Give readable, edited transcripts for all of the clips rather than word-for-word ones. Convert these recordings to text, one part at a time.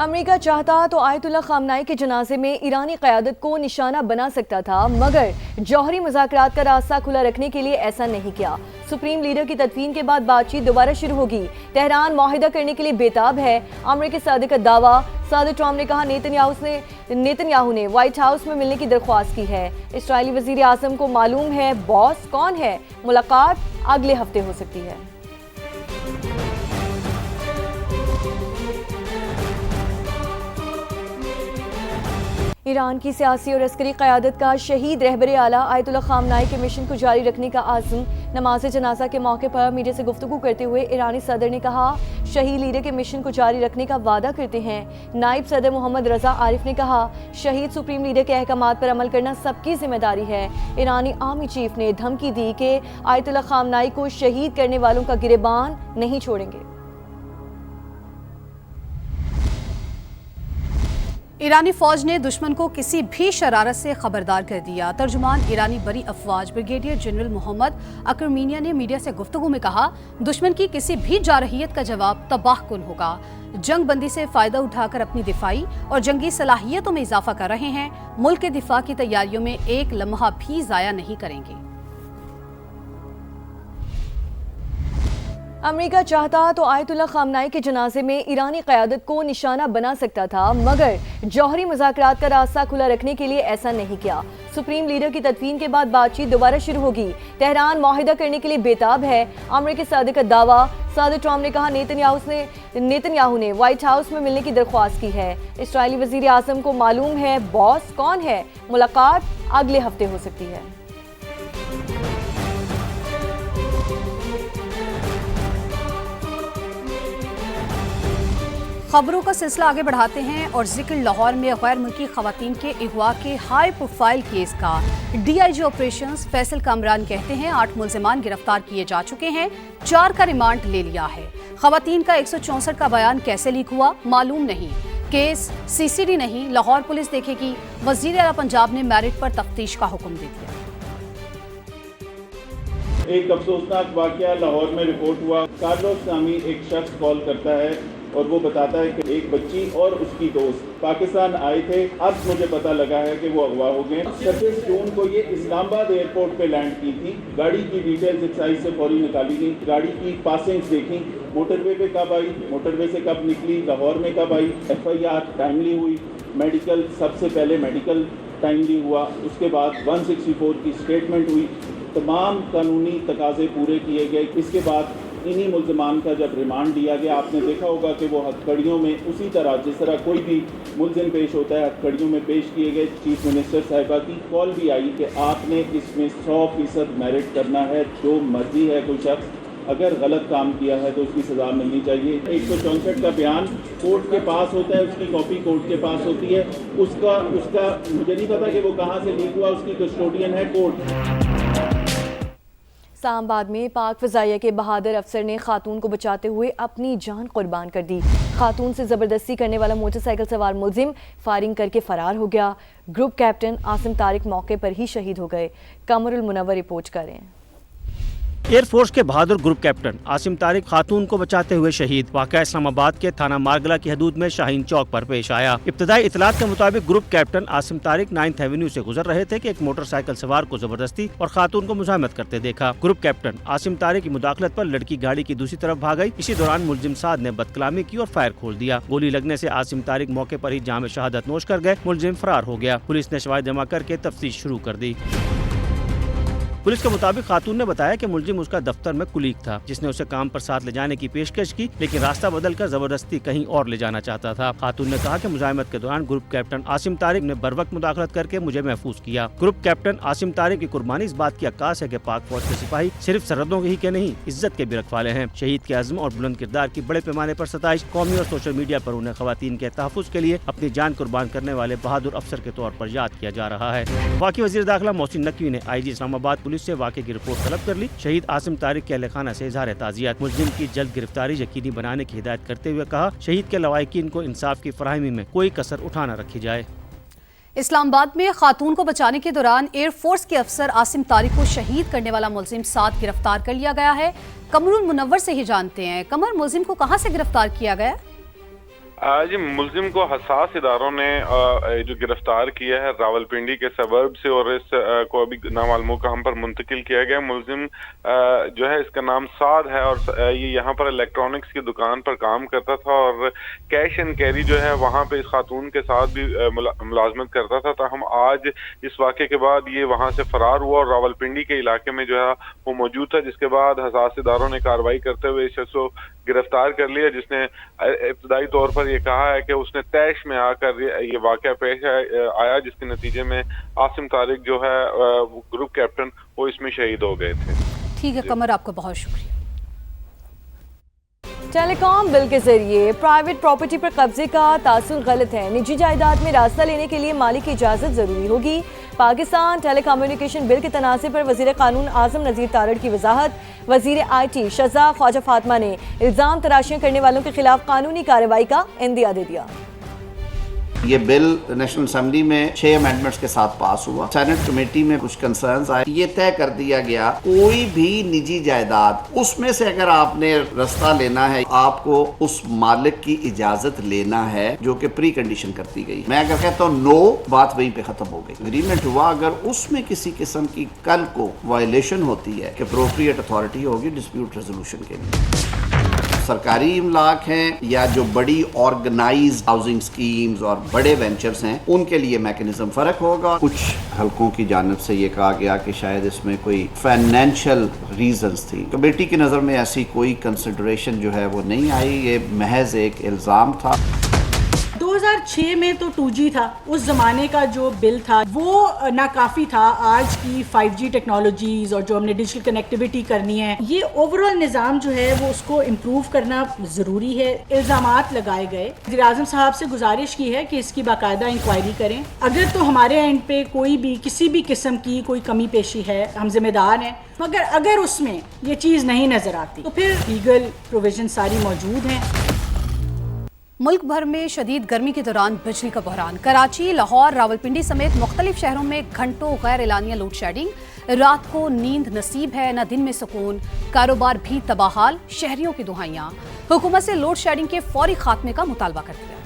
امریکہ چاہتا تو آیت اللہ خامنائی کے جنازے میں ایرانی قیادت کو نشانہ بنا سکتا تھا، مگر جوہری مذاکرات کا راستہ کھلا رکھنے کے لیے ایسا نہیں کیا۔ سپریم لیڈر کی تدفین کے بعد بات چیت دوبارہ شروع ہوگی۔ تہران معاہدہ کرنے کے لیے بےتاب ہے۔ امریکی صدر کا دعویٰ۔ صدر ٹرمپ نے کہا نیتن یاہو نے وائٹ ہاؤس میں ملنے کی درخواست کی ہے۔ اسرائیلی وزیر اعظم کو معلوم ہے باس کون ہے۔ ملاقات اگلے ہفتے ہو سکتی ہے۔ ایران کی سیاسی اور عسکری قیادت کا شہید رہبر اعلیٰ آیت اللہ خامنائی کے مشن کو جاری رکھنے کا عزم۔ نماز جنازہ کے موقع پر میڈیا سے گفتگو کرتے ہوئے ایرانی صدر نے کہا شہید لیڈر کے مشن کو جاری رکھنے کا وعدہ کرتے ہیں۔ نائب صدر محمد رضا عارف نے کہا شہید سپریم لیڈر کے احکامات پر عمل کرنا سب کی ذمہ داری ہے۔ ایرانی آرمی چیف نے دھمکی دی کہ آیت اللہ خامنائی کو شہید کرنے والوں کا گریبان نہیں چھوڑیں گے۔ ایرانی فوج نے دشمن کو کسی بھی شرارت سے خبردار کر دیا۔ ترجمان ایرانی بری افواج بریگیڈیئر جنرل محمد اکرمینیا نے میڈیا سے گفتگو میں کہا دشمن کی کسی بھی جارحیت کا جواب تباہ کن ہوگا۔ جنگ بندی سے فائدہ اٹھا کر اپنی دفاعی اور جنگی صلاحیتوں میں اضافہ کر رہے ہیں۔ ملک کے دفاع کی تیاریوں میں ایک لمحہ بھی ضائع نہیں کریں گے۔ امریکہ چاہتا تو آیت اللہ خامنائی کے جنازے میں ایرانی قیادت کو نشانہ بنا سکتا تھا، مگر جوہری مذاکرات کا راستہ کھلا رکھنے کے لیے ایسا نہیں کیا۔ سپریم لیڈر کی تدفین کے بعد بات چیت دوبارہ شروع ہوگی۔ تہران معاہدہ کرنے کے لیے بےتاب ہے۔ امریکی صدر کا دعویٰ۔ صدر ٹرمپ نے کہا نیتن یاہو نے وائٹ ہاؤس میں ملنے کی درخواست کی ہے۔ اسرائیلی وزیر اعظم کو معلوم ہے باس کون ہے۔ ملاقات اگلے ہفتے ہو سکتی ہے۔ خبروں کا سلسلہ آگے بڑھاتے ہیں اور ذکر لاہور میں غیر ملکی خواتین کے اغوا کے ہائی پروفائل کیس کا۔ D I G operations Faisal Kamran کہتے ہیں 8 ملزمان گرفتار کیے جا چکے ہیں، 4 کا ریمانڈ لے لیا ہے۔ خواتین کا 164 کا بیان کیسے لیک ہوا معلوم نہیں۔ کیس سی سی ڈی نہیں، لاہور پولیس دیکھے گی۔ وزیر اعلیٰ پنجاب نے میرٹ پر تفتیش کا حکم دے دیا۔ ایک افسوسناک واقعہ لاہور میں رپورٹ ہوا۔ کارلوس نامی ایک شخص کال کرتا ہے اور وہ بتاتا ہے کہ ایک بچی اور اس کی دوست پاکستان آئے تھے، اب مجھے پتہ لگا ہے کہ وہ اغوا ہو گئے۔ 26 جون کو یہ اسلام آباد ایئرپورٹ پہ لینڈ کی تھی۔ گاڑی کی ڈیٹیلز ایکسائز سے فوری نکالی گئی، گاڑی کی پاسنگز دیکھیں، موٹر وے پہ کب آئی، موٹر وے سے کب نکلی، لاہور میں کب آئی، ایف آئی آر ٹائملی ہوئی، میڈیکل سب سے پہلے میڈیکل ٹائملی ہوا، اس کے بعد 164 کی سٹیٹمنٹ ہوئی، تمام قانونی تقاضے پورے کیے گئے۔ اس کے بعد انہی ملزمان کا جب ریمانڈ لیا گیا، آپ نے دیکھا ہوگا کہ وہ ہتھکڑیوں میں اسی طرح جس طرح کوئی بھی ملزم پیش ہوتا ہے ہتھکڑیوں میں پیش کیے گئے۔ چیف منسٹر صاحبہ کی کال بھی آئی کہ آپ نے اس میں 100% میرٹ کرنا ہے، جو مرضی ہے کوئی شخص اگر غلط کام کیا ہے تو اس کی سزا ملنی چاہیے۔ 164 کا بیان کورٹ کے پاس ہوتا ہے، اس کی کاپی کورٹ کے پاس ہوتی ہے، اس کا مجھے نہیں پتا کہ وہ کہاں سے لیک ہوا، اس کی کسٹوڈین ہے کورٹ۔ اسلام آباد میں پاک فضائیہ کے بہادر افسر نے خاتون کو بچاتے ہوئے اپنی جان قربان کر دی۔ خاتون سے زبردستی کرنے والا موٹر سائیکل سوار ملزم فائرنگ کر کے فرار ہو گیا۔ گروپ کیپٹن عاصم طارق موقع پر ہی شہید ہو گئے۔ قمر المنور رپورٹ کریں۔ ایئر فورس کے بہادر گروپ کیپٹن عاصم طارق خاتون کو بچاتے ہوئے شہید۔ واقعہ اسلام آباد کے تھانہ مارگلہ کی حدود میں شاہین چوک پر پیش آیا۔ ابتدائی اطلاعات کے مطابق group captain Asim Tariq 9th avenue سے گزر رہے تھے کہ ایک موٹر سائیکل سوار کو زبردستی اور خاتون کو مزاحمت کرتے دیکھا۔ گروپ کیپٹن عاصم طارق کی مداخلت پر لڑکی گاڑی کی دوسری طرف بھاگ گئی۔ اسی دوران ملزم سعد نے بدکلامی کی اور فائر کھول دیا۔ گولی لگنے سے عاصم طارق موقع پر ہی جام شہادت نوش کر گئے۔ ملزم فرار ہو گیا۔ پولیس نے شواہد جمع کر کے تفتیش شروع کر دی۔ پولیس کے مطابق خاتون نے بتایا کہ ملزم اس کا دفتر میں کلیگ تھا، جس نے اسے کام پر ساتھ لے جانے کی پیشکش کی، لیکن راستہ بدل کر زبردستی کہیں اور لے جانا چاہتا تھا۔ خاتون نے کہا کہ مزاحمت کے دوران گروپ کیپٹن عاصم طارق نے بروقت مداخلت کر کے مجھے محفوظ کیا۔ گروپ کیپٹن عاصم طارق کی قربانی اس بات کی عکاس ہے کہ پاک فوج کے سپاہی صرف سرحدوں ہی کے نہیں، عزت کے بھی رکھوالے ہیں۔ شہید کے عزم اور بلند کردار کی بڑے پیمانے پر ستائش، قومی اور سوشل میڈیا پر انہیں خواتین کے تحفظ کے لیے اپنی جان قربان کرنے والے بہادر افسر کے طور پر یاد کیا جا رہا ہے۔ وفاقی وزیر داخلہ محسن نقوی نے آئی جی اسلام آباد پولیس سے واقعے کی رپورٹ طلب کر لی۔ شہید عاصم طارق کے اہل خانہ سے اظہار تعزیت، ملزم کی جلد گرفتاری یقینی بنانے کی ہدایت کرتے ہوئے کہا شہید کے لواحقین کو انصاف کی فراہمی میں کوئی کسر اٹھا نہ رکھی جائے۔ اسلام آباد میں خاتون کو بچانے کے دوران ایئر فورس کے افسر عاصم طارق کو شہید کرنے والا ملزم سعد گرفتار کر لیا گیا ہے۔ قمر المنور سے ہی جانتے ہیں۔ قمر، ملزم کو کہاں سے گرفتار کیا گیا؟ جی ملزم کو حساس اداروں نے جو گرفتار کیا ہے راولپنڈی کے سبرب سے اور اس کو ابھی نامعلوم مقام پر منتقل کیا گیا. ملزم جو ہے اس کا نام سعد ہے اور یہ یہاں پر الیکٹرانکس کی دکان پر کام کرتا تھا اور کیش اینڈ کیری جو ہے وہاں پہ اس خاتون کے ساتھ بھی ملازمت کرتا تھا. تاہم آج اس واقعے کے بعد یہ وہاں سے فرار ہوا اور راولپنڈی کے علاقے میں جو ہے وہ موجود تھا, جس کے بعد حساس اداروں نے کارروائی کرتے ہوئے اس شخص کو گرفتار کر لیا, جس نے ابتدائی طور پر یہ کہا ہے کہ اس نے طیش میں آ کر یہ واقعہ پیش آیا, جس کے نتیجے میں عاصم طارق جو ہے گروپ کیپٹن وہ اس میں شہید ہو گئے تھے. ٹھیک ہے قمر, آپ کو بہت شکریہ. ٹیلی کام بل کے ذریعے پرائیویٹ پراپرٹی پر قبضے کا تاثر غلط ہے. نجی جائیداد میں راستہ لینے کے لیے مالک کی اجازت ضروری ہوگی. پاکستان ٹیلی کمیونیکیشن بل کے تنازع پر وزیر قانون اعظم نذیر تارڑ کی وضاحت. وزیر آئی ٹی شہزاد خواجہ فاطمہ نے الزام تراشیاں کرنے والوں کے خلاف قانونی کارروائی کا عندیہ دے دیا. یہ بل نیشنل اسمبلی میں 6 امینڈمنٹس کے ساتھ پاس ہوا. سینٹ کمیٹی میں کچھ کنسرنز آئے. یہ طے کر دیا گیا کوئی بھی نجی جائیداد اس میں سے اگر آپ نے رستہ لینا ہے آپ کو اس مالک کی اجازت لینا ہے جو کہ پری کنڈیشن کرتی گئی. میں اگر کہتا ہوں نو, بات وہیں پہ ختم ہو گئی. اگریمنٹ ہوا, اگر اس میں کسی قسم کی کل کو وائلیشن ہوتی ہے کہ اپروپریٹ اتھارٹی ہوگی ڈسپیوٹ ریزولوشن کے لیے. سرکاری املاک ہیں یا جو بڑی آرگنائزڈ ہاؤسنگ سکیمز اور بڑے وینچرز ہیں ان کے لیے میکنزم فرق ہوگا. کچھ حلقوں کی جانب سے یہ کہا گیا کہ شاید اس میں کوئی فائنینشیل ریزنز تھی. کمیٹی کی نظر میں ایسی کوئی کنسیڈریشن جو ہے وہ نہیں آئی. یہ محض ایک الزام تھا. 2006 میں تو 2G تھا, اس زمانے کا جو بل تھا وہ ناکافی تھا. آج کی 5G ٹیکنالوجیز اور جو ہم نے ڈیجیٹل کنیکٹیویٹی کرنی ہے, یہ اوورآل نظام جو ہے وہ اس کو امپروو کرنا ضروری ہے. الزامات لگائے گئے. وزیر اعظم صاحب سے گزارش کی ہے کہ اس کی باقاعدہ انکوائری کریں. اگر تو ہمارے اینڈ پہ کوئی بھی کسی بھی قسم کی کوئی کمی پیشی ہے ہم ذمہ دار ہیں, مگر اگر اس میں یہ چیز نہیں نظر آتی تو پھر لیگل پروویژن ساری موجود ہیں. ملک بھر میں شدید گرمی کے دوران بجلی کا بحران. کراچی، لاہور، راولپنڈی سمیت مختلف شہروں میں گھنٹوں غیر اعلانیہ لوڈ شیڈنگ. رات کو نیند نصیب ہے نہ دن میں سکون. کاروبار بھی تباہال. شہریوں کی دہائیاں حکومت سے لوڈ شیڈنگ کے فوری خاتمے کا مطالبہ کرتی ہیں.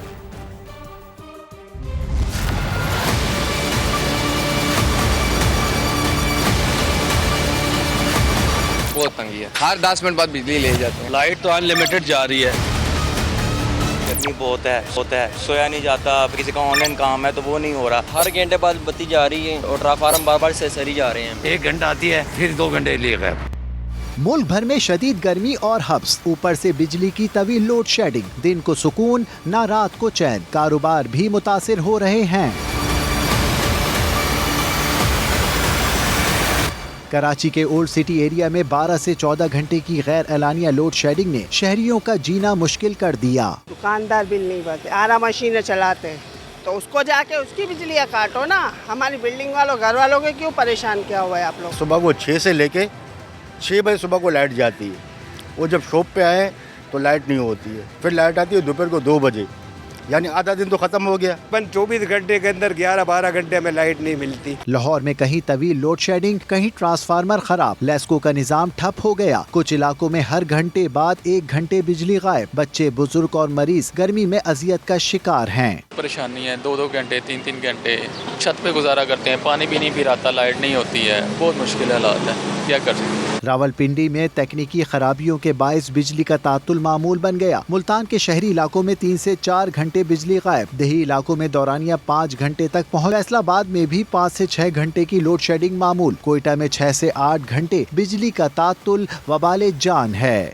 بہت تنگی ہے, ہر 10 منٹ بعد بجلی لے جاتے ہیں. لائٹ تو ان لمیٹڈ جا رہی ہے. گرمی بہت ہے, سویا نہیں جاتا. کسی کا آن لائن کام ہے تو وہ نہیں ہو رہا. ہر گھنٹے بعد بتی جا رہی ہے اور ٹرانسفارم بار بار سے سری جا رہے ہیں. 1 گھنٹہ آتی ہے پھر 2 گھنٹے لیے غائب. ملک بھر میں شدید گرمی اور حبس, اوپر سے بجلی کی طویل لوڈ شیڈنگ. دن کو سکون نہ رات کو چین. کاروبار بھی متاثر ہو رہے ہیں. کراچی کے اولڈ سٹی ایریا میں 12 سے 14 گھنٹے کی غیر اعلانیہ لوڈ شیڈنگ نے شہریوں کا جینا مشکل کر دیا. دکاندار بل نہیں بھرتے, آرا مشینیں چلاتے ہیں تو اس کو جا کے اس کی بجلی کاٹو نا. ہماری بلڈنگ والوں گھر والوں کے کیوں پریشان کیا ہوا ہے آپ لوگ؟ صبح کو 6 سے لے کے 6 بجے صبح کو لائٹ جاتی ہے. وہ جب شاپ پہ آئے تو لائٹ نہیں ہوتی ہے, پھر لائٹ آتی ہے دوپہر کو 2 بجے, یعنی آدھا دن تو ختم ہو گیا. 24 گھنٹے کے اندر 11-12 گھنٹے میں لائٹ نہیں ملتی. لاہور میں کہیں طویل لوڈ شیڈنگ, کہیں ٹرانسفارمر خراب. لیسکو کا نظام ٹھپ ہو گیا. کچھ علاقوں میں ہر گھنٹے بعد 1 گھنٹے بجلی غائب. بچے, بزرگ اور مریض گرمی میں اذیت کا شکار ہیں. پریشانی ہے, 2 گھنٹے 3 گھنٹے چھت پہ گزارا کرتے ہیں. پانی بھی نہیں پی رہا, لائٹ نہیں ہوتی ہے. بہت مشکل حالات ہے, کیا کر سکتے ہیں. راولپنڈی میں تکنیکی خرابیوں کے باعث بجلی کا تعطل معمول بن گیا. ملتان کے شہری علاقوں میں 3 سے 4 گھنٹے بجلی غائب. دیہی علاقوں میں دورانیہ 5 گھنٹے تک پہنچ. فیصل آباد میں بھی 5 سے 6 گھنٹے کی لوڈ شیڈنگ معمول. کوئٹہ میں 6 سے 8 گھنٹے بجلی کا تعطل وبال جان ہے.